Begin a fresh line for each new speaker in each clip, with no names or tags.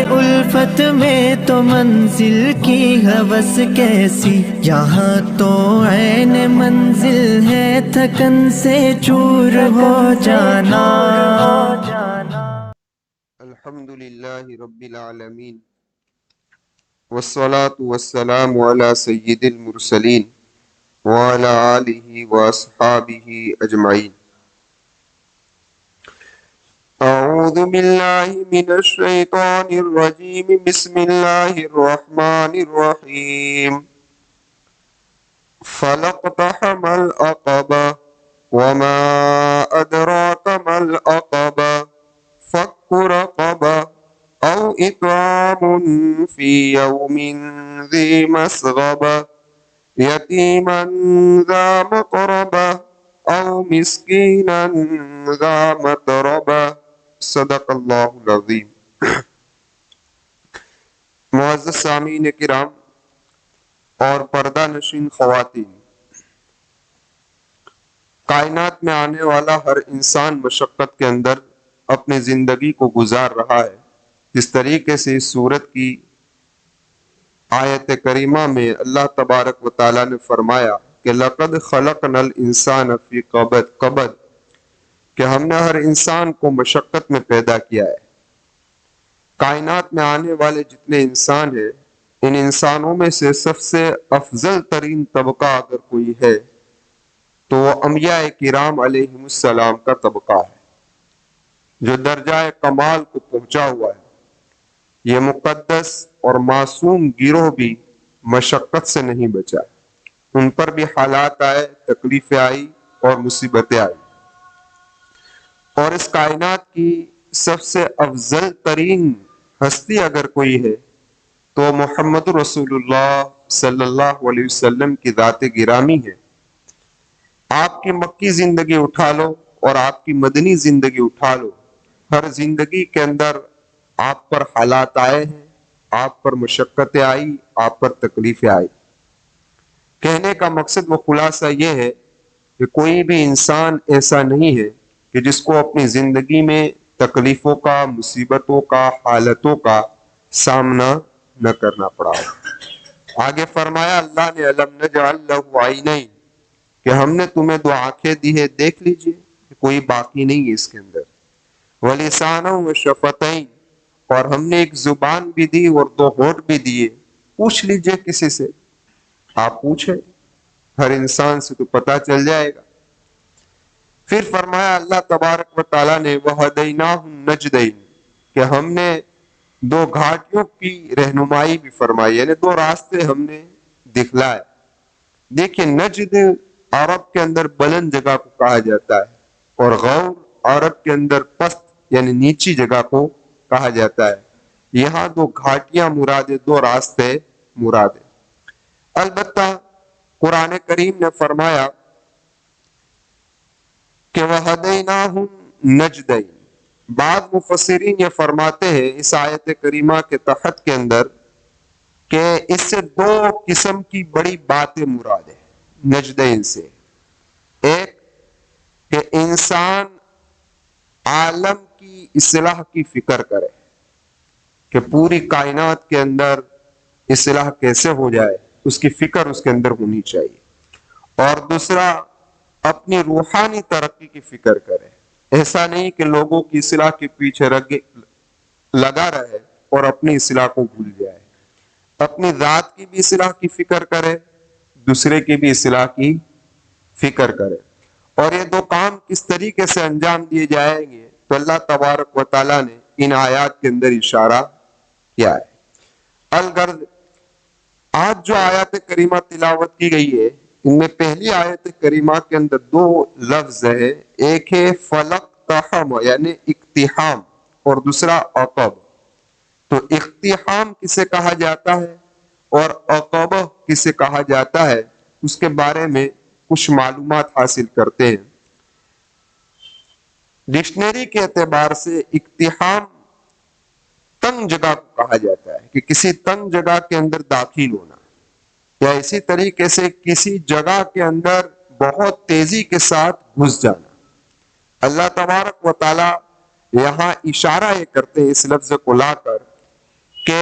الفت میں تو منزل کی ہوس کیسی، یہاں تو عین منزل ہے تھکن سے چور ہو جانا۔
الحمد للہ رب العالمین والصلاة والسلام علی سید المرسلین وعلی آلہ واصحابہ اجمعین۔ اعوذ باللہ من الشیطان الرجیم، بسم اللہ الرحمن الرحیم۔ فلاقتحم العقبہ وما ادراک ما العقبہ فک رقبہ او اطعام فی یوم ذی مسغبہ یتیما ذا مقربہ او مسکینا ذا متربہ۔ صدق اللہ العظیم۔ معزز سامعین کرام اور پردہ نشین خواتین، کائنات میں آنے والا ہر انسان مشقت کے اندر اپنی زندگی کو گزار رہا ہے۔ جس طریقے سے اس سورت کی آیت کریمہ میں اللہ تبارک و تعالیٰ نے فرمایا کہ لَقَدْ خَلَقْنَا الْإِنسَانَ فِي قَبَدٍ، کہ ہم نے ہر انسان کو مشقت میں پیدا کیا ہے۔ کائنات میں آنے والے جتنے انسان ہیں، ان انسانوں میں سے سب سے افضل ترین طبقہ اگر کوئی ہے تو وہ انبیاء کرام علیہم السلام کا طبقہ ہے، جو درجہ کمال کو پہنچا ہوا ہے۔ یہ مقدس اور معصوم گروہ بھی مشقت سے نہیں بچا، ان پر بھی حالات آئے، تکلیفیں آئی اور مصیبتیں آئی۔ اور اس کائنات کی سب سے افضل ترین ہستی اگر کوئی ہے تو محمد رسول اللہ صلی اللہ علیہ وسلم کی ذات گرامی ہے۔ آپ کی مکی زندگی اٹھا لو اور آپ کی مدنی زندگی اٹھا لو، ہر زندگی کے اندر آپ پر حالات آئے ہیں، آپ پر مشقتیں آئی، آپ پر تکلیفیں آئی۔ کہنے کا مقصد و خلاصہ یہ ہے کہ کوئی بھی انسان ایسا نہیں ہے کہ جس کو اپنی زندگی میں تکلیفوں کا، مصیبتوں کا، حالتوں کا سامنا نہ کرنا پڑا ہو۔ آگے فرمایا اللہ نے الم نجعل لہ عینین، کہ ہم نے تمہیں دو آنکھیں دی ہے، دیکھ لیجئے کہ کوئی باقی نہیں ہے اس کے اندر۔ وَلِسَانًا وَشَفَتَيْن، اور ہم نے ایک زبان بھی دی اور دو ہونٹ بھی دیے۔ پوچھ لیجئے کسی سے، آپ پوچھیں، ہر انسان سے تو پتہ چل جائے گا۔ پھر فرمایا اللہ تبارک و تعالیٰ نے وَهَدَيْنَاهُ النَّجْدَيْنِ، کہ ہم نے دو گھاٹیوں کی رہنمائی بھی فرمائی، یعنی دو راستے ہم نے دکھلائے۔ دیکھیں، نجد عرب کے اندر بلند جگہ کو کہا جاتا ہے، اور غور عرب کے اندر پست یعنی نیچی جگہ کو کہا جاتا ہے۔ یہاں دو گھاٹیاں مراد ہے، دو راستے مراد ہے۔ البتہ قرآن کریم نے فرمایا کہ وَهَدَيْنَاهُ النَّجْدَيْنِ۔ بعض مفسرین یہ فرماتے ہیں اس آیت کریمہ کے تحت کے اندر کہ اس سے دو قسم کی بڑی باتیں مراد ہیں نجدین سے۔ ایک کہ انسان عالم کی اصلاح کی فکر کرے کہ پوری کائنات کے اندر اصلاح کیسے ہو جائے، اس کی فکر اس کے اندر ہونی چاہیے۔ اور دوسرا اپنی روحانی ترقی کی فکر کرے، ایسا نہیں کہ لوگوں کی اصلاح کے پیچھے لگا رہے اور اپنی اصلاح کو بھول جائے۔ اپنی ذات کی بھی اصلاح کی فکر کرے، دوسرے کی بھی اصلاح کی فکر کرے۔ اور یہ دو کام کس طریقے سے انجام دیے جائیں گے تو اللہ تبارک و تعالیٰ نے ان آیات کے اندر اشارہ کیا ہے۔ الغرض آج جو آیات کریمہ تلاوت کی گئی ہے، ان میں پہلی آیت کریمہ کے اندر دو لفظ ہے، ایک ہے فلق تحم یعنی اقتحام، اور دوسرا عقب۔ تو اقتحام کسے کہا جاتا ہے اور عقب کسے کہا جاتا ہے، اس کے بارے میں کچھ معلومات حاصل کرتے ہیں۔ ڈکشنری کے اعتبار سے اقتحام تنگ جگہ کو کہا جاتا ہے، کہ کسی تنگ جگہ کے اندر داخل ہونا، یا اسی طریقے سے کسی جگہ کے اندر بہت تیزی کے ساتھ گھس جانا۔ اللہ تبارک و تعالی یہاں اشارہ یہ کرتے ہیں اس لفظ کو لا کر کہ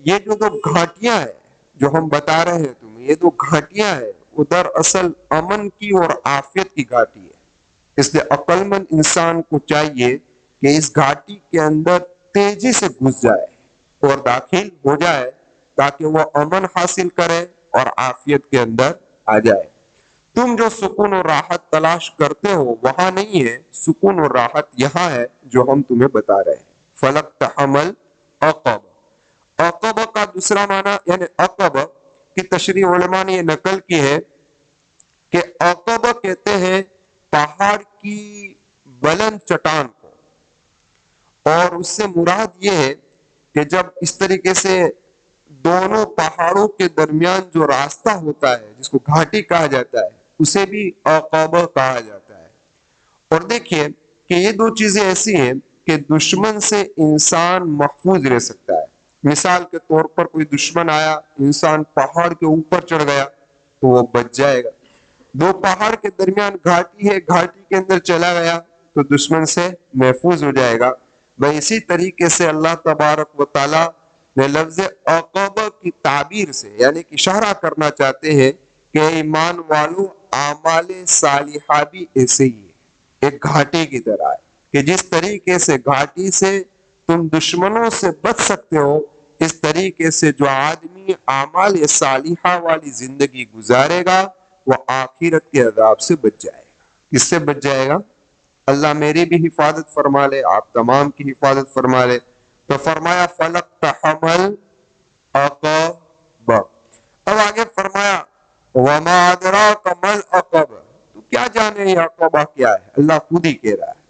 یہ جو دو گھاٹیاں ہیں جو ہم بتا رہے ہیں تمہیں، یہ دو گھاٹیاں ہیں وہ دراصل امن کی اور عافیت کی گھاٹی ہے. اس لیے عقل مند انسان کو چاہیے کہ اس گھاٹی کے اندر تیزی سے گھس جائے اور داخل ہو جائے تاکہ وہ امن حاصل کرے اور عافیت کے اندر آ جائے. تم جو سکون اور راحت تلاش کرتے ہو وہاں نہیں ہے، سکون اور راحت یہاں ہے جو ہم تمہیں بتا رہے ہیں. فلک تحمل عقب. عقب کا دوسرا معنی یعنی عقب کی تشریح علماء نے یہ نقل کی ہے کہ عقب کہتے ہیں پہاڑ کی بلند چٹان کو، اور اس سے مراد یہ ہے کہ جب اس طریقے سے دونوں پہاڑوں کے درمیان جو راستہ ہوتا ہے جس کو گھاٹی کہا جاتا ہے اسے بھی عقب کہا جاتا ہے. اور دیکھیے کہ یہ دو چیزیں ایسی ہیں کہ دشمن سے انسان محفوظ رہ سکتا ہے. مثال کے طور پر کوئی دشمن آیا، انسان پہاڑ کے اوپر چڑھ گیا تو وہ بچ جائے گا. دو پہاڑ کے درمیان گھاٹی ہے، گھاٹی کے اندر چلا گیا تو دشمن سے محفوظ ہو جائے گا. بھائی اسی طریقے سے اللہ تبارک و تعالی نے لفظ عقب کی تعبیر سے یعنی کہ اشارہ کرنا چاہتے ہیں کہ ایمان والو اعمال صالحہ بھی ایسے ہی ہے، ایک گھاٹی کی طرح ہے کہ جس طریقے سے گھاٹی سے تم دشمنوں سے بچ سکتے ہو، اس طریقے سے جو آدمی اعمال صالحہ والی زندگی گزارے گا وہ آخرت کے عذاب سے بچ جائے گا. کس سے بچ جائے گا؟ اللہ میری بھی حفاظت فرما لے، آپ تمام کی حفاظت فرما لے. تو فرمایا فلک تحمل عقب. اب آگے فرمایا وما ادراک مل عقب. تو کیا جانے یہ عقبہ کیا ہے؟ اللہ خود ہی کہہ رہا ہے.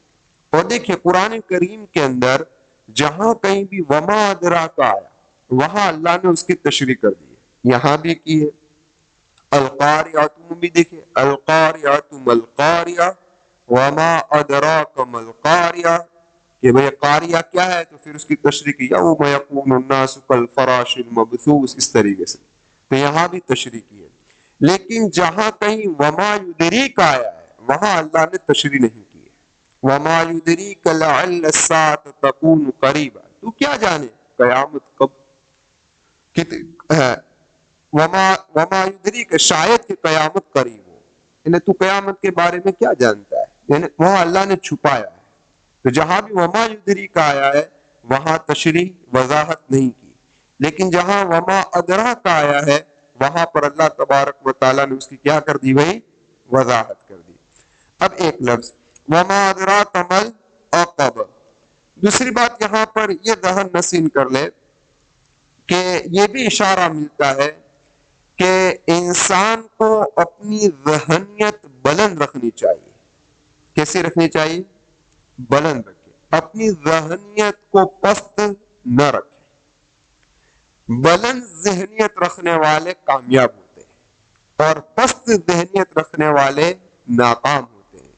اور دیکھیں قرآن کریم کے اندر جہاں کہیں بھی وما ادراک آیا وہاں اللہ نے اس کی تشریح کر دی ہے. یہاں بھی کی ہے القاریات میں بھی دیکھیں القاریات ملقاریہ وما ادراک ملقاریہ کہ بھئی قاریہ کیا ہے تو پھر اس کی تشریح کی یوم یکون الناس کالفراش المبثوث، اس طریقے سے. تو یہاں بھی تشریح کی ہے. لیکن جہاں کہیں وما یدریک آیا ہے وہاں اللہ نے تشریح نہیں کی ہے. وما یدریک لعل الساعة تکون قریبا. تو کیا جانے قیامت کب وما یدریک شاید کہ قیامت قریب ہو، یعنی تو قیامت کے بارے میں کیا جانتا ہے، یعنی وہاں اللہ نے چھپایا ہے. تو جہاں بھی وما یدریک آیا ہے وہاں تشریح وضاحت نہیں کی. لیکن جہاں وما ادراک آیا ہے وہاں پر اللہ تبارک و تعالیٰ نے اس کی کیا کر دی بھائی؟ وضاحت کر دی. اب ایک لفظ وما ادراک مل عقب. دوسری بات یہاں پر یہ ذہن نشین کر لے کہ یہ بھی اشارہ ملتا ہے کہ انسان کو اپنی ذہنیت بلند رکھنی چاہیے. کیسے رکھنی چاہیے؟ بلند رکھے، اپنی ذہنیت کو پست نہ رکھے. بلند ذہنیت رکھنے والے کامیاب ہوتے ہیں اور پست ذہنیت رکھنے والے ناکام ہوتے ہیں.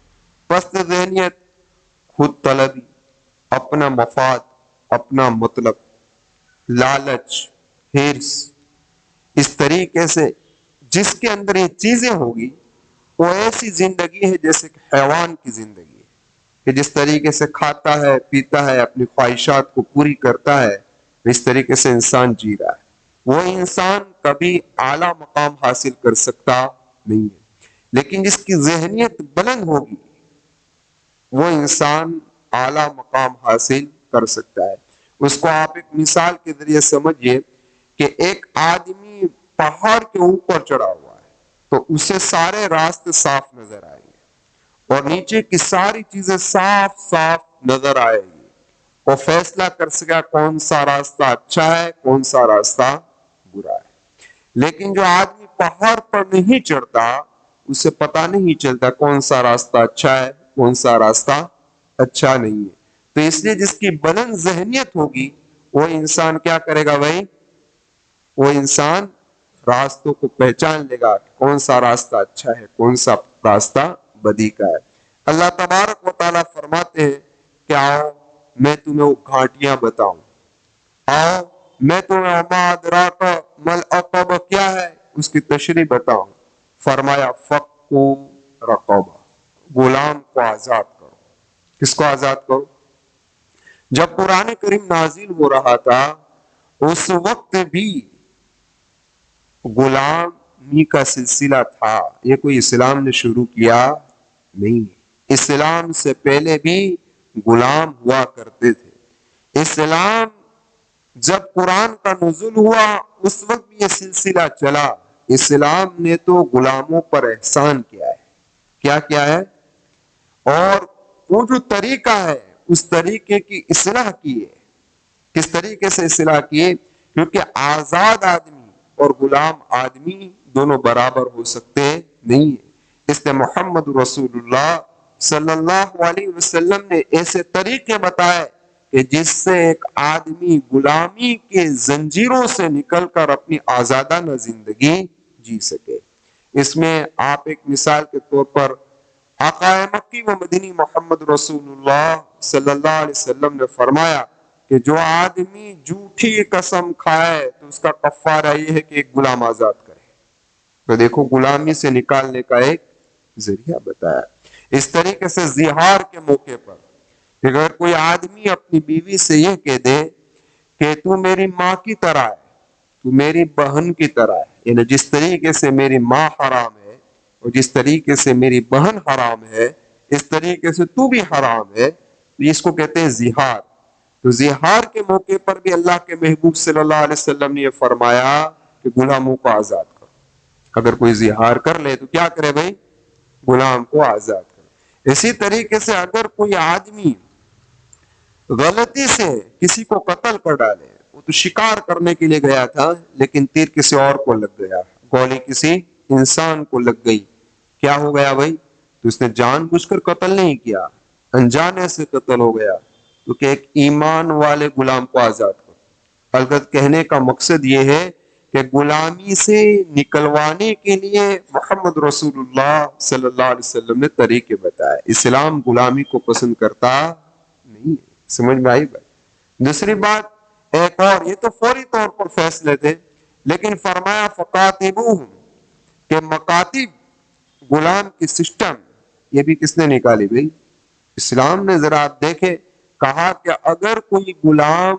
پست ذہنیت خود طلبی، اپنا مفاد، اپنا مطلب، لالچ، ہرس، اس طریقے سے جس کے اندر یہ چیزیں ہوگی وہ ایسی زندگی ہے جیسے کہ حیوان کی زندگی ہے کہ جس طریقے سے کھاتا ہے، پیتا ہے، اپنی خواہشات کو پوری کرتا ہے، اس طریقے سے انسان جی رہا ہے. وہ انسان کبھی اعلیٰ مقام حاصل کر سکتا نہیں ہے. لیکن جس کی ذہنیت بلند ہوگی وہ انسان اعلیٰ مقام حاصل کر سکتا ہے. اس کو آپ ایک مثال کے ذریعے سمجھیے کہ ایک آدمی پہاڑ کے اوپر چڑھا ہوا ہے تو اسے سارے راستے صاف نظر آئیں گے اور نیچے کی ساری چیزیں صاف صاف نظر آئے گی. وہ فیصلہ کر سکا کون سا راستہ اچھا ہے کون سا راستہ برا ہے. لیکن جو آدمی پہاڑ پر نہیں چڑھتا اسے پتا نہیں چلتا کون سا راستہ اچھا ہے کون سا راستہ اچھا نہیں ہے. تو اس لیے جس کی بلند ذہنیت ہوگی وہ انسان کیا کرے گا بھائی؟ وہ انسان راستوں کو پہچان لے گا کون سا راستہ اچھا ہے کون سا راستہ بدی کا ہے. اللہ تبارک و تعالیٰ فرماتے ہیں کہ آؤ میں تمہیں وہ گھاٹیاں بتاؤں، آؤ میں تمہیں وما ادراک مل عقب کیا ہے اس کی تشریح بتاؤں. فرمایا فکو رقبہ، غلام کو آزاد کرو. کس کو آزاد کرو؟ جب قرآن کریم نازل ہو رہا تھا اس وقت بھی غلامی کا سلسلہ تھا، یہ کوئی اسلام نے شروع کیا نہیں ہے، اسلام سے پہلے بھی غلام ہوا کرتے تھے۔ اسلام جب قرآن کا نزول ہوا اس وقت بھی یہ سلسلہ چلا۔ اسلام نے تو غلاموں پر احسان کیا ہے، کیا کیا ہے؟ اور وہ جو طریقہ ہے اس طریقے کی اصلاح کی ہے۔ کس طریقے سے اصلاح کی ہے؟ کیونکہ آزاد آدمی اور غلام آدمی دونوں برابر ہو سکتے نہیں ہیں، اس لیے محمد رسول اللہ صلی اللہ علیہ وسلم نے ایسے طریقے بتائے کہ جس سے ایک آدمی غلامی کے زنجیروں سے نکل کر اپنی آزادانہ زندگی جی سکے۔ اس میں آپ ایک مثال کے طور پر آقا مکی و مدنی محمد رسول اللہ صلی اللہ علیہ وسلم نے فرمایا کہ جو آدمی جھوٹی قسم کھائے تو اس کا کفارہ یہ ہے کہ ایک غلام آزاد کرے۔ تو دیکھو غلامی سے نکالنے کا ایک ذریعہ بتایا۔ اس طریقے سے زہار کے موقع پر اگر کوئی آدمی اپنی بیوی سے یہ کہہ دے کہ تو میری ماں کی طرح ہے، تو میری بہن کی طرح ہے، یعنی جس طریقے سے میری ماں حرام ہے اور جس طریقے سے میری بہن حرام ہے اس طریقے سے تو بھی حرام ہے، تو اس کو کہتے ہیں زہار۔ تو زہار کے موقع پر بھی اللہ کے محبوب صلی اللہ علیہ وسلم نے یہ فرمایا کہ غلاموں کو آزاد کرو۔ اگر کوئی زہار کر لے تو کیا کرے بھائی؟ غلام کو آزاد کرے۔ اسی طریقے سے اگر کوئی آدمی غلطی سے کسی کو قتل کر ڈالے، وہ تو شکار کرنے کے لیے گیا تھا لیکن تیر کسی اور کو لگ گیا، گولی کسی انسان کو لگ گئی، کیا ہو گیا بھائی؟ تو اس نے جان بوجھ کر قتل نہیں کیا، انجانے سے قتل ہو گیا، کیونکہ ایک ایمان والے غلام کو آزاد کرو۔ البتہ کہنے کا مقصد یہ ہے کہ غلامی سے نکلوانے کے لیے محمد رسول اللہ صلی اللہ علیہ وسلم نے طریقے بتائے۔ اسلام غلامی کو پسند کرتا نہیں ہے۔ سمجھ میں آئی بات؟ دوسری بات ایک اور، یہ تو فوری طور پر فیصلے تھے، لیکن فرمایا فقاتبوہم، کہ مکاتب غلام کی سسٹم یہ بھی کس نے نکالی بھائی؟ اسلام نے۔ ذرا آپ دیکھیں، کہا کہ اگر کوئی غلام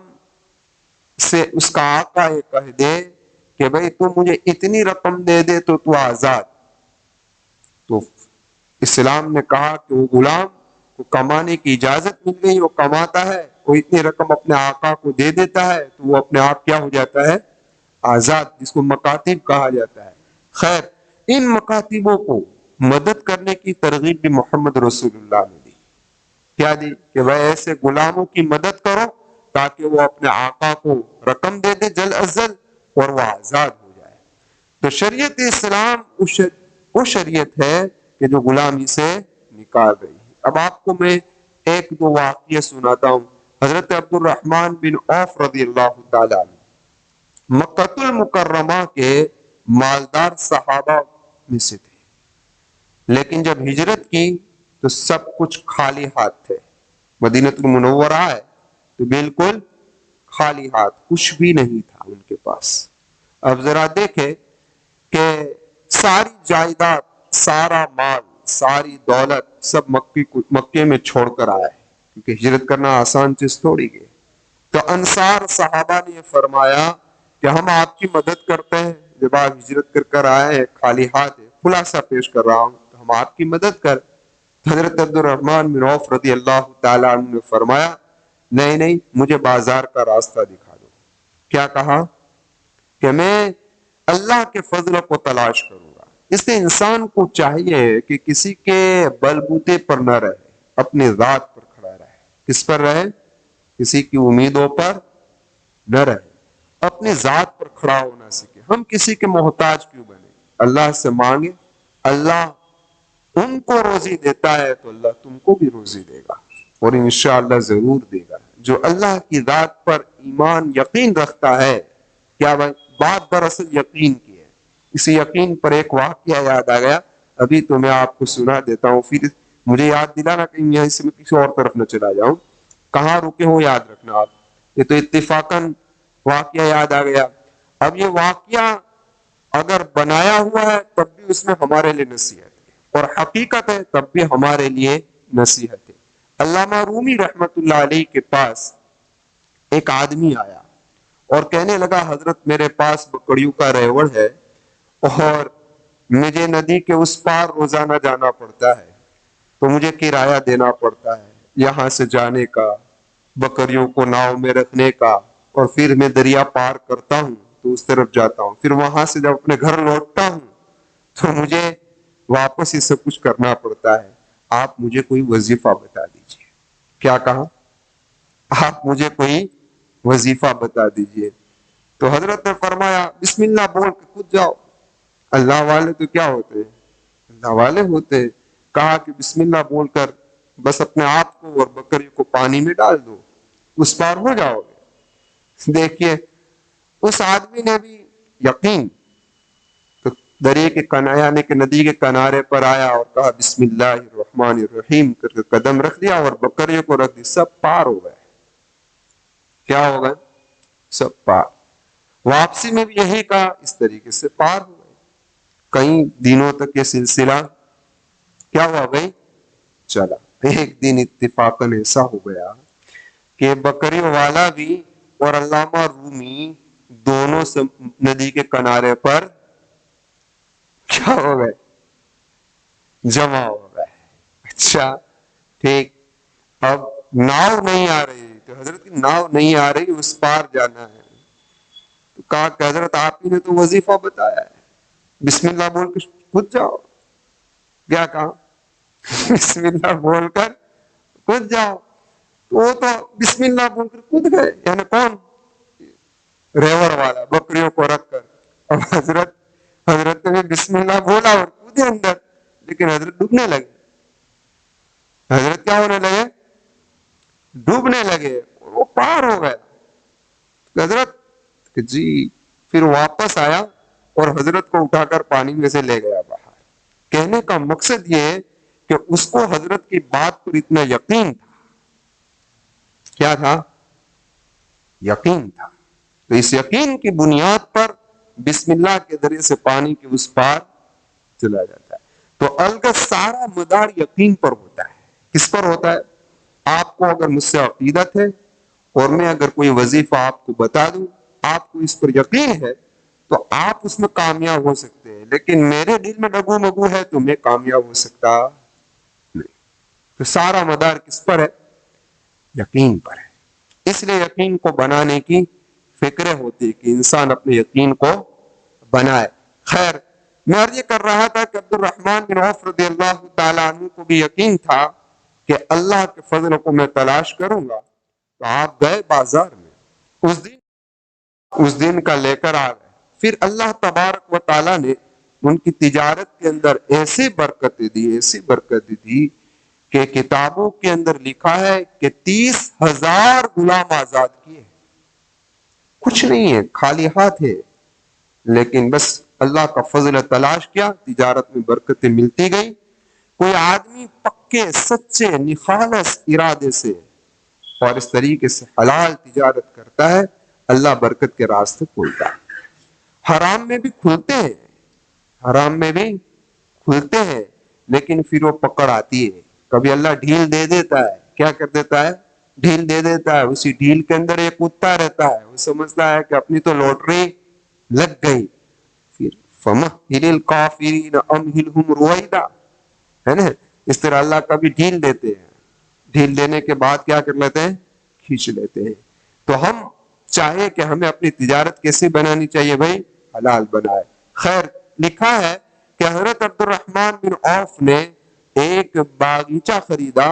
سے اس کا آقا یہ کہہ دے کہ بھائی تو مجھے اتنی رقم دے دے تو آزاد، تو اسلام نے کہا کہ وہ غلام کو کمانے کی اجازت مل گئی، وہ کماتا ہے، وہ اتنی رقم اپنے آقا کو دے دیتا ہے تو وہ اپنے آپ کیا ہو جاتا ہے؟ آزاد، جس کو مکاتب کہا جاتا ہے۔ خیر، ان مکاتبوں کو مدد کرنے کی ترغیب بھی محمد رسول اللہ نے دی۔ کیا دی؟ کہ وہ ایسے غلاموں کی مدد کرو تاکہ وہ اپنے آقا کو رقم دے دے جلد از جلد اور وہ آزاد ہو جائے۔ تو شریعت اسلام وہ شریعت ہے کہ جو غلامی سے نکال رہی ہے۔ اب آپ کو میں ایک دو واقعہ سناتا ہوں۔ حضرت عبد الرحمن بن عوف رضی اللہ تعالیٰ عنہ مکہ المکرمہ کے مالدار صحابہ میں سے تھے، لیکن جب ہجرت کی تو سب کچھ خالی ہاتھ تھے۔ مدینہ المنورہ ہے تو بالکل خالی ہاتھ، کچھ بھی نہیں تھا ان کے پاس۔ اب ذرا دیکھیں کہ ساری جائیداد، سارا مال، ساری دولت سب مکے میں چھوڑ کر آئے، کیونکہ ہجرت کرنا آسان چیز تھوڑی ہے۔ تو انصار صحابہ نے فرمایا کہ ہم آپ کی مدد کرتے ہیں، جب آپ ہجرت کر کر آئے ہیں خالی ہاتھ ہے، خلاصہ پیش کر رہا ہوں، تو ہم آپ کی مدد کر۔ حضرت عبد الرحمن بن عوف رضی اللہ تعالیٰ عنہ نے فرمایا نہیں نہیں، مجھے بازار کا راستہ دکھا دو۔ کیا کہا؟ کہ میں اللہ کے فضل کو تلاش کروں گا۔ اس لیے انسان کو چاہیے کہ کسی کے بلبوتے پر نہ رہے، اپنی ذات پر کھڑا رہے۔ کس پر رہے؟ کسی کی امیدوں پر نہ رہے، اپنی ذات پر کھڑا ہونا سیکھے۔ ہم کسی کے محتاج کیوں بنے؟ اللہ سے مانگے، اللہ ان کو روزی دیتا ہے تو اللہ تم کو بھی روزی دے گا، اور انشاءاللہ ضرور دے گا۔ جو اللہ کی ذات پر ایمان یقین رکھتا ہے، کیا بات دراصل یقین کی ہے۔ اسی یقین پر ایک واقعہ یاد آ گیا، ابھی تو میں آپ کو سنا دیتا ہوں، پھر مجھے یاد دلانا کہیں یہاں سے میں کسی اور طرف نہ چلا جاؤں۔ کہاں رکے ہو یاد رکھنا آپ، یہ تو اتفاقاً واقعہ یاد آ گیا۔ اب یہ واقعہ اگر بنایا ہوا ہے تب بھی اس میں ہمارے لیے نصیحت ہے، اور حقیقت ہے تب بھی ہمارے لیے نصیحت ہے۔ علامہ رومی رحمت اللہ علیہ کے پاس ایک آدمی آیا، اور کہنے لگا حضرت میرے پاس بکریوں کا ریوڑ ہے اور مجھے ندی کے اس پار روزانہ جانا پڑتا ہے، تو مجھے کرایہ دینا پڑتا ہے یہاں سے جانے کا، بکریوں کو ناؤ میں رکھنے کا، اور پھر میں دریا پار کرتا ہوں تو اس طرف جاتا ہوں، پھر وہاں سے جب اپنے گھر لوٹتا ہوں تو مجھے واپس یہ سب کچھ کرنا پڑتا ہے، آپ مجھے کوئی وظیفہ بتا دیجیے۔ کیا کہا؟ آپ مجھے کوئی وظیفہ بتا دیجیے۔ تو حضرت نے فرمایا بسم اللہ بول کے کود جاؤ۔ اللہ والے تو کیا ہوتے ہیں؟ اللہ والے ہوتے ہیں۔ کہا کہ بسم اللہ بول کر بس اپنے آپ کو اور بکری کو پانی میں ڈال دو، اس پار ہو جاؤ گے۔ دیکھیے اس آدمی نے بھی یقین، تو دریا کے کنارے یعنی کہ ندی کے کنارے پر آیا اور کہا بسم اللہ الرحمن الرحیم کر کے قدم رکھ دیا اور بکریوں کو رکھ دی، سب پار ہو گئے۔ کیا ہو گئے؟ سب پار۔ واپسی میں بھی یہی کہا، اس طریقے سے پار ہو گئے۔ کئی دنوں تک یہ سلسلہ کیا ہوا بھائی؟ چلا۔ ایک دن اتفاقاً ایسا ہو گیا کہ بکری والا بھی اور علامہ رومی دونوں ندی کے کنارے پر کیا ہو گئے؟ جمع ہو گئے۔ اچھا ٹھیک، اب ناؤ نہیں آ رہی، تو حضرت کی ناؤ نہیں آ رہی، اس پار جانا ہے۔ تو کہا کہ حضرت آپ ہی نے تو وظیفہ بتایا ہے، بسم اللہ بول کے کود جاؤ۔ کیا کہا؟ بسم اللہ بول کر کود جاؤ۔ وہ تو بسم اللہ بول کر کود گئے، یعنی کون؟ ریوڑ والا، بکریوں کو رکھ کر۔ اب حضرت نے بسم اللہ بولا اور کودے اندر، لیکن حضرت ڈوبنے لگے۔ حضرت کیا ہونے لگے؟ ڈوبنے لگے، وہ پار ہو گئے۔ حضرت جی پھر واپس آیا اور حضرت کو اٹھا کر پانی میں سے لے گیا باہر۔ کہنے کا مقصد یہ ہے کہ اس کو حضرت کی بات پر اتنا یقین تھا۔ کیا تھا؟ یقین تھا۔ تو اس یقین کی بنیاد پر بسم اللہ کے ذریعے سے پانی کے اس پار چلا جاتا ہے۔ تو الگت سارا مدار یقین پر ہوتا ہے۔ کس پر ہوتا ہے؟ آپ کو اگر مجھ سے عقیدت ہے اور میں اگر کوئی وظیفہ آپ کو بتا دوں، آپ کو اس پر یقین ہے تو آپ اس میں کامیاب ہو سکتے ہیں، لیکن میرے دل میں ڈگو مگو ہے تو میں کامیاب ہو سکتا نہیں۔ تو سارا مدار کس پر ہے؟ یقین پر ہے۔ اس لیے یقین کو بنانے کی فکریں ہوتی کہ انسان اپنے یقین کو بنائے۔ خیر، میں عرض یہ کر رہا تھا کہ عبد الرحمن بن عوف رضی اللہ تعالیٰ عنہ کو بھی یقین تھا کہ اللہ کے فضل کو میں تلاش کروں گا، تو آپ گئے بازار میں، اس دن کا لے کر آ گئے۔ پھر اللہ تبارک و تعالیٰ نے ان کی تجارت کے اندر ایسی برکت دی کہ کتابوں کے اندر لکھا ہے کہ 30,000 غلام آزاد کیے۔ کچھ نہیں ہے، خالی ہاتھ ہے، لیکن بس اللہ کا فضل تلاش کیا، تجارت میں برکتیں ملتی گئی۔ کوئی آدمی پکے سچے نخالص ارادے سے اور اس طریقے سے حلال تجارت کرتا ہے، اللہ برکت کے راستے کھولتا ہے۔ حرام میں بھی کھلتے ہیں، لیکن پھر وہ پکڑ آتی ہے۔ کبھی اللہ ڈھیل دے دیتا ہے، کیا کر دیتا ہے؟ ڈھیل دے دیتا ہے۔ اسی ڈھیل کے اندر ایک کتا رہتا ہے، وہ سمجھتا ہے کہ اپنی تو لوٹری لگ گئی، پھر فَمَهِّلِ الْكَافِرِينَ أَمْهِلْهُمْ رُوَيْدًا، ہے نا؟ اس طرح اللہ کبھی ڈھیل دیتے ہیں، ڈھیل دینے کے بعد کیا کر لیتے ہیں؟ کھینچ لیتے ہیں۔ تو ہم چاہے کہ ہمیں اپنی تجارت کیسے بنانی چاہیے بھائی؟ حلال بنائے۔ خیر، لکھا ہے کہ حضرت عبد الرحمن بن عوف نے ایک باغیچہ خریدا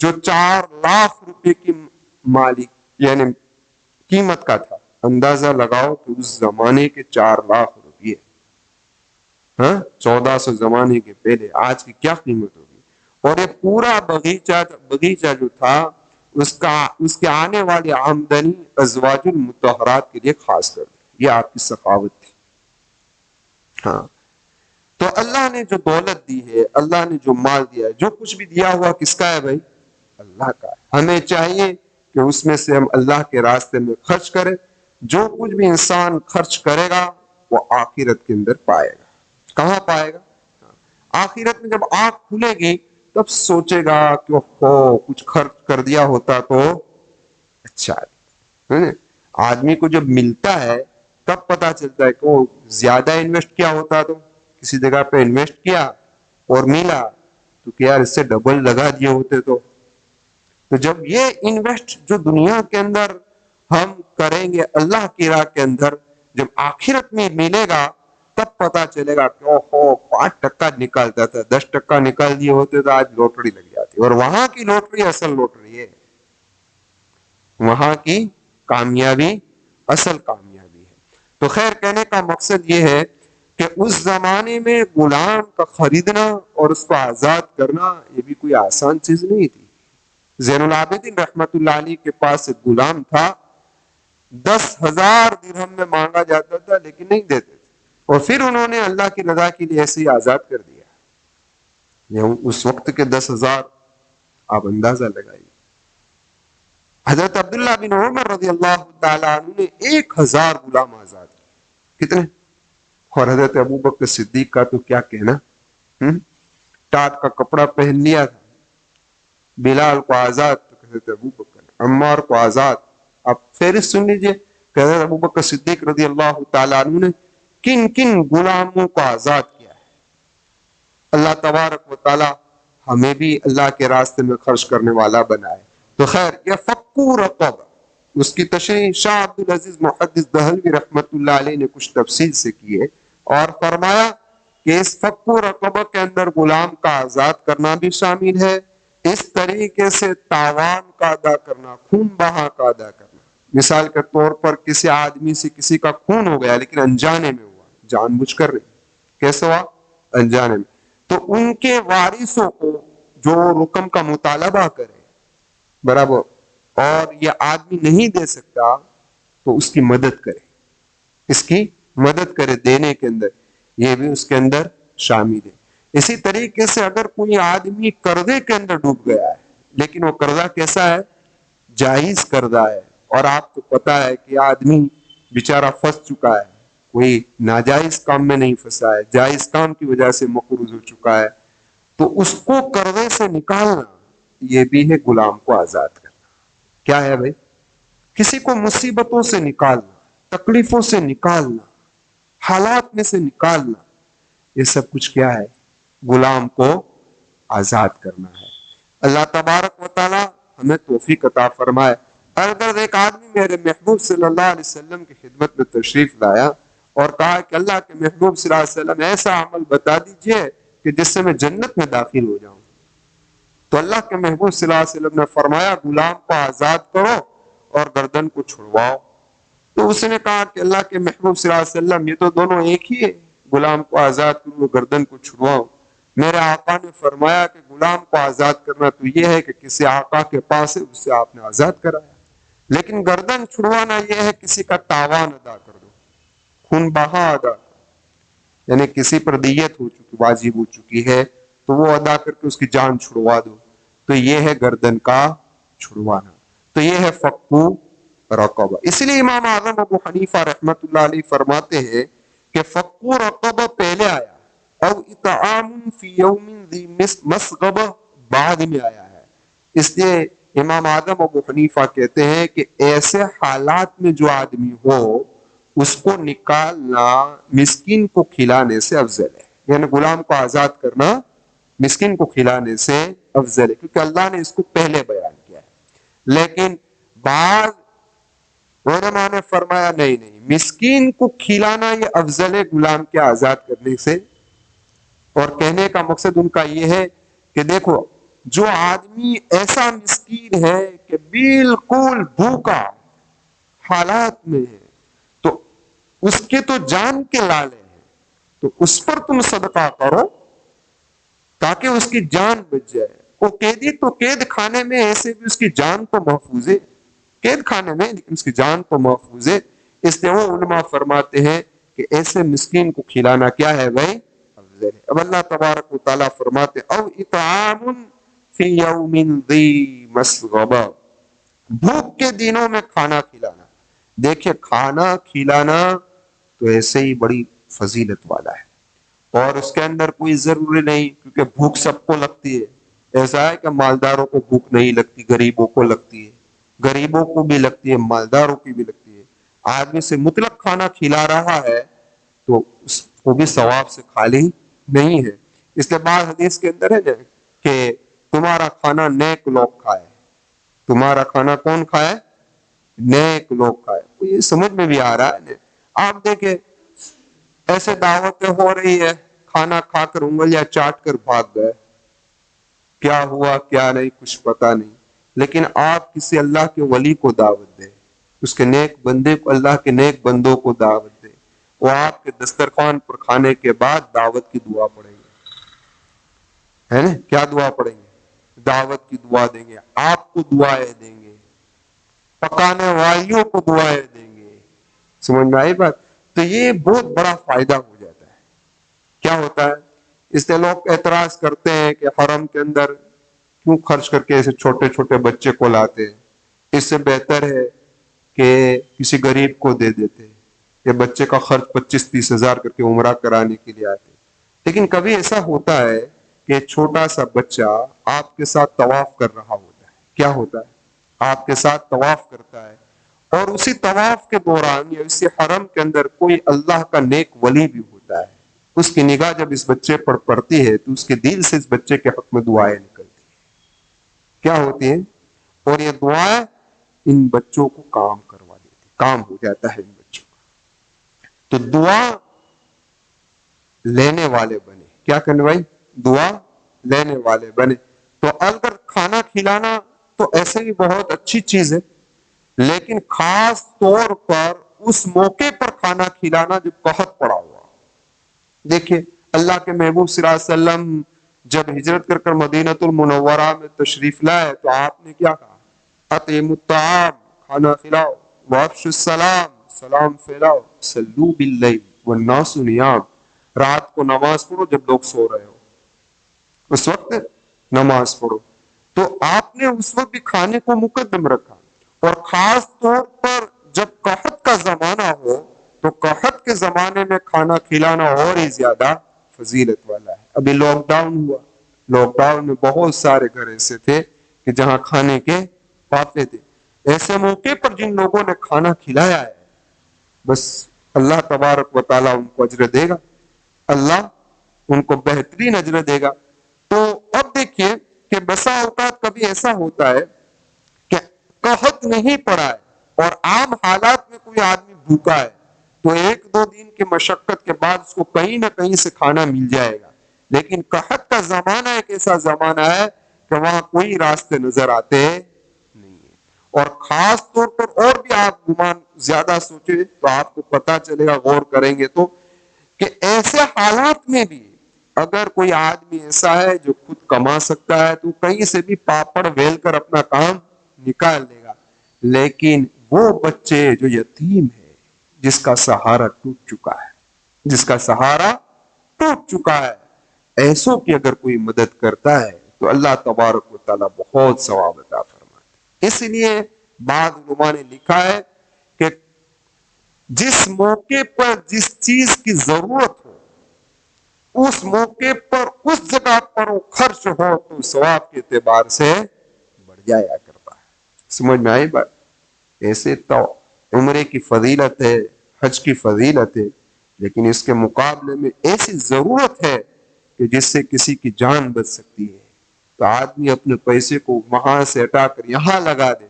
جو 4 لاکھ روپے کی مالک یعنی قیمت کا تھا۔ اندازہ لگاؤ کہ اس زمانے کے 4 لاکھ روپے، 1400 زمانے کے پہلے، آج کی کیا قیمت ہوگی؟ اور یہ پورا باغیچہ جو تھا اس کے آنے والی آمدنی ازواج المطہرات کے لیے خاص کر دی۔ یہ آپ کی سخاوت تھی۔ ہاں، تو اللہ نے جو دولت دی ہے، اللہ نے جو مال دیا ہے، جو کچھ بھی دیا ہوا کس کا ہے بھائی؟ اللہ کا ہے۔ ہمیں چاہیے کہ اس میں سے ہم اللہ کے راستے میں خرچ کریں۔ جو کچھ بھی انسان خرچ کرے گا وہ آخرت کے اندر پائے گا۔ کہاں پائے گا؟ آخرت میں جب آنکھ کھلے گی تب سوچے گا کہ کچھ خرچ کر دیا ہوتا تو اچھا ہے۔ آدمی کو جب ملتا ہے تب پتا چلتا ہے کہ وہ زیادہ انویسٹ کیا ہوتا، تو کسی جگہ پہ انویسٹ کیا اور ملا تو کہ یار اس سے ڈبل لگا دیے ہوتے تو جب یہ انویسٹ جو دنیا کے اندر ہم کریں گے اللہ کی راہ کے اندر، جب آخرت میں ملے گا تب پتا چلے گا کہ 5% نکالتا تھا، 10% نکال دیے ہوتے تو آج لوٹری لگ جاتی، اور وہاں کی لوٹری اصل لوٹری ہے، وہاں کی کامیابی اصل کامیابی ہے۔ تو خیر کہنے کا مقصد یہ ہے کہ اس زمانے میں غلام کا خریدنا اور اس کو آزاد کرنا یہ بھی کوئی آسان چیز نہیں تھی۔ زین العابدین رحمت اللہ علیہ کے پاس ایک غلام تھا، 10,000 درہم میں مانگا جاتا تھا لیکن نہیں دیتے تھے، اور پھر انہوں نے اللہ کی رضا کے لیے ایسے ہی آزاد کر دیا۔ اس وقت کے 10,000 آپ اندازہ لگائیے۔ حضرت عبداللہ بن عمر رضی اللہ تعالیٰ عنہ نے 1,000 غلام آزاد کیے۔ کتنے؟ اور حضرت ابو بکر صدیق کا تو کیا کہنا، ٹاٹ کا کپڑا پہن لیا تھا، بلال کو آزاد تو حضرت ابو بکر، عمار کو آزاد۔ آپ فہرست سن لیجئے کہ حضرت ابو بکر صدیق رضی اللہ تعالیٰ عنہ نے کن کن غلاموں کو آزاد کیا ہے۔ اللہ تبارک و تعالی ہمیں بھی اللہ کے راستے میں خرچ کرنے والا بنائے۔ تو خیر یہ فکو رقبہ، اس کی تشریح شاہ عبدالعزیز محدث دہلوی رحمت اللہ علیہ نے کچھ تفصیل سے کی ہے، اور فرمایا کہ اس فکو رقبہ کے اندر غلام کا آزاد کرنا بھی شامل ہے، اس طریقے سے تاوان کا ادا کرنا، خون بہا کا ادا کرنا۔ مثال کے طور پر کسی آدمی سے کسی کا خون ہو گیا لیکن انجانے میں ہوا، جان بوجھ کر نہیں، کیسے ہوا؟ انجانے میں، تو ان کے وارثوں کو جو رقم کا مطالبہ کرے برابر، اور یہ آدمی نہیں دے سکتا تو اس کی مدد کرے، اس کی مدد کرے دینے کے اندر، یہ بھی اس کے اندر شامل ہے۔ اسی طریقے سے اگر کوئی آدمی قرضے کے اندر ڈوب گیا ہے لیکن وہ قرضہ کیسا ہے؟ جائز قرضہ ہے، اور آپ کو پتا ہے کہ آدمی بیچارہ پھنس چکا ہے، کوئی ناجائز کام میں نہیں پھنسا ہے، جائز کام کی وجہ سے مقروض ہو چکا ہے، تو اس کو قرضے سے نکالنا یہ بھی ہے غلام کو آزاد کرنا۔ کیا ہے بھائی؟ کسی کو مصیبتوں سے نکالنا، تکلیفوں سے نکالنا، حالات میں سے نکالنا، یہ سب کچھ کیا ہے؟ غلام کو آزاد کرنا ہے۔ اللہ تبارک و تعالی ہمیں توفیق عطا فرمائے۔ اگر ایک آدمی میرے محبوب صلی اللہ علیہ وسلم کی خدمت میں تشریف لایا اور کہا کہ اللہ کے محبوب صلی اللہ علیہ وسلم ایسا عمل بتا دیجئے کہ جس سے میں جنت میں داخل ہو جاؤں، تو اللہ کے محبوب صلی اللہ علیہ وسلم نے فرمایا غلام کو آزاد کرو اور گردن کو چھڑواؤ۔ تو اس نے کہا کہ اللہ کے محبوب صلی اللہ علیہ وسلم یہ تو دونوں ایک ہی ہے، غلام کو آزاد کرو گردن کو چھڑواؤ۔ میرے آقا نے فرمایا کہ غلام کو آزاد کرنا تو یہ ہے کہ کسی آقا کے پاس ہے اس سے آپ نے آزاد کرایا، لیکن گردن چھڑوانا یہ ہے کسی کا تاوان ادا کر دو، خون بہا ادا کر، یعنی کسی پر دیت ہو چکی، واجب ہو چکی ہے تو وہ ادا کر کے اس کی جان چھڑوا دو، تو یہ ہے گردن کا چھڑوانا، تو یہ ہے فقو رقبہ۔ اس لیے امام اعظم ابو حنیفہ رحمت اللہ علیہ فرماتے ہیں کہ فقو رقبہ پہلے آیا، او اطعام فی یوم ذی مسغبہ بعد میں آیا ہے۔ اس لیے امام اعظم ابو حنیفہ کہتے ہیں کہ ایسے حالات میں جو آدمی ہو اس کو نکالنا مسکین کو کھلانے سے افضل ہے، یعنی غلام کو آزاد کرنا مسکین کو کھلانے سے افضل ہے، کیونکہ اللہ نے اس کو پہلے بیان کیا ہے۔ لیکن بعض علماء نے فرمایا نہیں، مسکین کو کھلانا یہ افضل ہے غلام کے آزاد کرنے سے، اور کہنے کا مقصد ان کا یہ ہے کہ دیکھو جو آدمی ایسا مسکین ہے کہ بالکل بھوکا حالات میں ہے تو اس کے تو جان کے لالے ہیں، تو اس پر تم صدقہ کرو تاکہ اس کی جان بچ جائے۔ وہ قیدی تو قید خانے میں ایسے بھی اس کی جان تو محفوظ ہے، قید خانے میں، لیکن اس کی جان تو محفوظ ہے۔ اس لیے وہ علماء فرماتے ہیں کہ ایسے مسکین کو کھلانا کیا ہے بھائی؟ افضل ہے۔ اب اللہ تبارک و تعالیٰ فرماتے او اطعام فی یوم ذی مسغبہ، بھوک کے دنوں میں کھانا کھلانا۔ دیکھیں کھانا کھلانا تو ایسے ہی بڑی فضیلت والا ہے، اور اس کے اندر کوئی ضروری نہیں، کیونکہ بھوک سب کو لگتی ہے۔ ایسا ہے کہ مالداروں کو بھوک نہیں لگتی، غریبوں کو لگتی ہے، غریبوں کو بھی لگتی ہے، مالداروں کی بھی لگتی ہے۔ آدمی سے مطلق کھانا کھلا رہا ہے تو اس کو بھی ثواب سے خالی نہیں ہے. اس لیے بعض حدیث کے اندر ہے کہ تمہارا کھانا نیک لوگ کھائے. تمہارا کھانا کون کھائے؟ نیک لوگ کھائے. یہ سمجھ میں بھی آ رہا ہے. آپ دیکھیں ایسے دعوتیں ہو رہی ہے، کھانا کھا کر انگلیاں چاٹ کر بھاگ گئے، کیا ہوا کیا نہیں کچھ پتا نہیں. لیکن آپ کسی اللہ کے ولی کو دعوت دیں، اس کے نیک بندے کو، اللہ کے نیک بندوں کو دعوت دیں، وہ آپ کے دسترخوان پر کھانے کے بعد دعوت کی دعا پڑھیں گے. ہے نا؟ کیا دعا پڑھیں گے؟ دعوت کی دعا دیں گے، آپ کو دعائیں دیں گے، پکانے والیوں کو دعائیں دیں گے. سمجھ میں آئی بات؟ تو یہ بہت بڑا فائدہ ہو جاتا ہے. کیا ہوتا ہے؟ اس لیے لوگ اعتراض کرتے ہیں کہ حرم کے اندر کیوں خرچ کر کے ایسے چھوٹے چھوٹے بچے کو لاتے ہیں، اس سے بہتر ہے کہ کسی غریب کو دے دیتے، کہ بچے کا خرچ 25-30 ہزار کر کے عمرہ کرانے کے لیے آتے. لیکن کبھی ایسا ہوتا ہے کہ چھوٹا سا بچہ آپ کے ساتھ طواف کر رہا ہوتا ہے. کیا ہوتا ہے؟ آپ کے ساتھ طواف کرتا ہے، اور اسی طواف کے دوران یا اسی حرم کے اندر کوئی اللہ کا نیک ولی بھی ہوتا ہے. اس کی نگاہ جب اس بچے پر پڑتی ہے تو اس کے دل سے اس بچے کے حق میں دعائیں نکلتی ہیں. کیا ہوتی ہیں؟ اور یہ دعائیں ان بچوں کو کام کروا دیتی، کام ہو جاتا ہے ان بچوں کا. تو دعا لینے والے بنے. کیا کرنے بھائی؟ دعا لینے والے بنے. تو اگر کھانا کھلانا تو ایسے ہی بہت اچھی چیز ہے، لیکن خاص طور پر اس موقع پر کھانا کھلانا جب قحط پڑا ہوا. دیکھیے اللہ کے محبوب صلی اللہ علیہ وسلم جب ہجرت کر کر مدینۃ المنورہ میں تشریف لائے تو آپ نے کیا کہا؟ اطعموا الطعام، کھانا کھلاؤ، وافشوا السلام، سلام پھیلاؤ، صلوا باللیل والناس نیام. رات کو نماز پڑھو جب لوگ سو رہے ہو، اس وقت نماز پڑھو. تو آپ نے اس وقت بھی کھانے کو مقدم رکھا. اور خاص طور پر جب قحط کا زمانہ ہو تو قحط کے زمانے میں کھانا کھلانا اور ہی زیادہ فضیلت والا ہے. ابھی لاک ڈاؤن ہوا، لاک ڈاؤن میں بہت سارے گھر ایسے تھے کہ جہاں کھانے کے پاتے تھے. ایسے موقع پر جن لوگوں نے کھانا کھلایا ہے بس اللہ تبارک و تعالیٰ ان کو اجر دے گا، اللہ ان کو بہترین اجر دے گا. تو اب دیکھیے کہ بسا اوقات کبھی ایسا ہوتا ہے کہ قحط نہیں پڑا ہے اور عام حالات میں کوئی آدمی بھوکا ہے تو 1-2 دن کی مشقت کے بعد اس کو کہیں نہ کہیں سے کھانا مل جائے گا. لیکن قحط کا زمانہ ایک ایسا زمانہ ہے کہ وہاں کوئی راستے نظر آتے نہیں ہیں. اور خاص طور پر اور بھی آپ گمان زیادہ سوچیں تو آپ کو پتا چلے گا، غور کریں گے تو، کہ ایسے حالات میں بھی اگر کوئی آدمی ایسا ہے جو خود کما سکتا ہے تو کہیں سے بھی پاپڑ ویل کر اپنا کام نکال لے گا. لیکن وہ بچے جو یتیم ہے، جس کا سہارا ٹوٹ چکا ہے، جس کا سہارا ٹوٹ چکا ہے، ایسوں کی اگر کوئی مدد کرتا ہے تو اللہ تبارک و تعالیٰ بہت ثواب عطا فرماتا ہے. اس لیے بعض علماء نے لکھا ہے کہ جس موقع پر جس چیز کی ضرورت ہو اس موقع پر اس جگہ پر وہ خرچ ہو تو ثواب کے اعتبار سے بڑھ جایا کرتا ہے. سمجھ میں آئی بات؟ ایسے تو عمرے کی فضیلت ہے، حج کی فضیلت ہے، لیکن اس کے مقابلے میں ایسی ضرورت ہے کہ جس سے کسی کی جان بچ سکتی ہے تو آدمی اپنے پیسے کو وہاں سے ہٹا کر یہاں لگا دے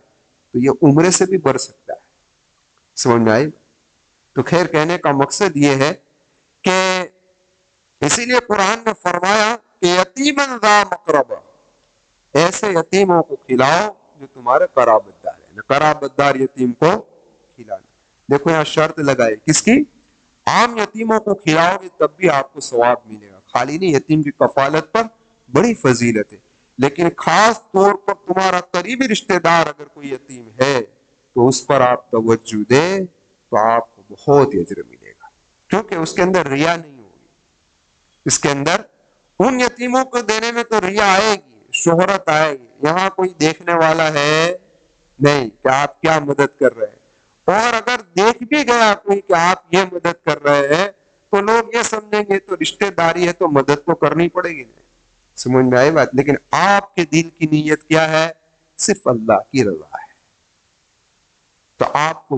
تو یہ عمرے سے بھی بڑھ سکتا ہے. سمجھ میں آئی؟ تو خیر کہنے کا مقصد یہ ہے کہ اسی لیے قرآن نے فرمایا کہ یتیماً ذا مقربہ، ایسے یتیموں کو کھلاؤ جو تمہارے قرابت دار ہیں. قرابت دار یتیم کو کھلانا. دیکھو یہاں شرط لگائے کس کی؟ عام یتیموں کو کھلاؤ گے تب بھی آپ کو ثواب ملے گا، خالی نہیں. یتیم کی کفالت پر بڑی فضیلت ہے، لیکن خاص طور پر تمہارا قریبی رشتہ دار اگر کوئی یتیم ہے تو اس پر آپ توجہ دیں تو آپ کو بہت اجر ملے گا، کیونکہ اس کے اندر ریا نہیں ہوگی. اس کے اندر ان یتیموں کو دینے میں تو ریا آئے گی، شہرت آئے گی، یہاں کوئی دیکھنے والا ہے نہیں کہ آپ کیا مدد کر رہے ہیں. اور اگر دیکھ بھی گیا کوئی کہ آپ یہ مدد کر رہے ہیں تو لوگ یہ سمجھیں گے تو رشتہ داری ہے تو مدد تو کرنی پڑے گی. نہیں سمجھ میں آئی بات؟ لیکن آپ کے دل کی نیت کیا ہے؟ صرف اللہ کی رضا ہے. تو آپ کو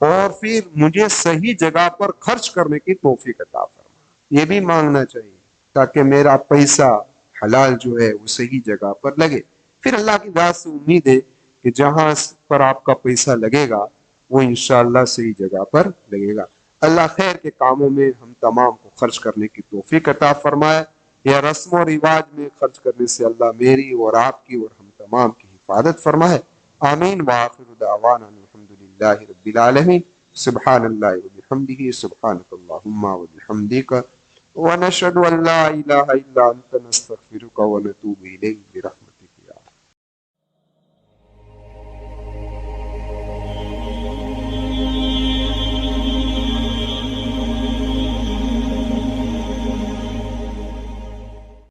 اور پھر مجھے صحیح جگہ پر خرچ کرنے کی توفیق عطا فرما. یہ بھی مانگنا چاہیے تاکہ میرا پیسہ حلال جو ہے وہ صحیح جگہ پر لگے. پھر اللہ کی ذات سے امید ہے کہ جہاں پر آپ کا پیسہ لگے گا وہ انشاءاللہ صحیح جگہ پر لگے گا. اللہ خیر کے کاموں میں ہم تمام کو خرچ کرنے کی توفیق عطا فرمائے. یا رسم و رواج میں خرچ کرنے سے اللہ میری اور آپ کی اور ہم تمام کی حفاظت فرمائے. آمین. وآخر دعوانا الحمدللہ رب العالمین. سبحان اللہ وبحمدہ سبحانک اللہم وبحمدک ونشهد ان لا الہ الا انت نستغفرک ونتوب الیک.